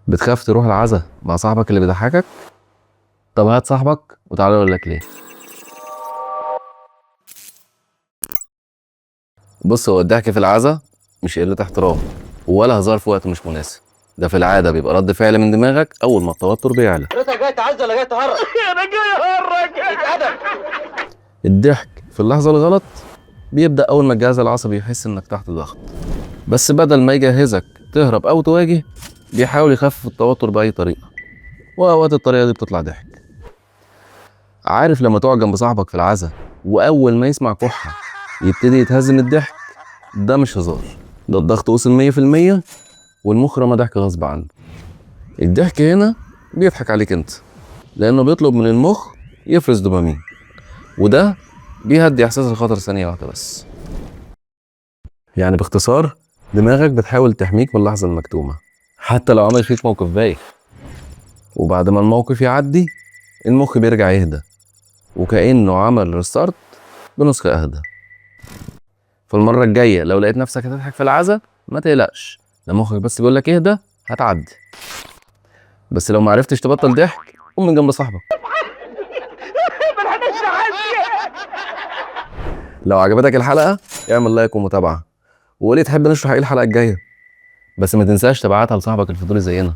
بتخاف تروح العزا مع صاحبك اللي بيضحكك؟ طب هات صاحبك وتعالى اقول لك ليه. بص، هو الضحك في العزا مش قلة احترام ولا هزار في وقت مش مناسب. ده في العادة بيبقى رد فعل من دماغك أول ما التوتر بيعلى. حضرتك جاي تعزى ولا جاي تهرج؟ انا جاي اهرج. اتأدب. الضحك في اللحظة الغلط بيبدأ أول ما الجهاز العصبي يحس إنك تحت ضغط، بس بدل ما يجهزك تهرب أو تواجه بيحاول يخفف التوتر بأي طريقة، وأوقات الطريقة دي بتطلع ضحك. عارف لما تقعد جنب صاحبك في العزا وأول ما يسمع كحة يبتدي يتهز من الضحك؟ ده مش هزار، ده الضغط وصل 100% والمخ رمى ضحك غصب عنه. الضحك هنا بيضحك عليك انت، لانه بيطلب من المخ يفرز دوبامين، وده بيهدي احساس الخطر ثانيه واحده بس. يعني باختصار، دماغك بتحاول تحميك من اللحظه المكتومه حتى لو عمل فيك موقف بايخ، وبعد ما الموقف يعدي المخ بيرجع يهدى وكأنه عمل ريستارت بنسخه اهدى. فالمره الجايه لو لقيت نفسك هتضحك في العزا ما تقلقش، ده مخك بس بيقول لك اهدى، هتعدي. بس لو ما عرفتش تبطل ضحك قوم من جنب صاحبك. ملحقناش نعدي. لو عجبتك الحلقه اعمل لايك ومتابعه، وقولي تحب نشرح ايه الحلقه الجايه، بس ما تنساش تبعتها لصاحبك الفضولي زينا.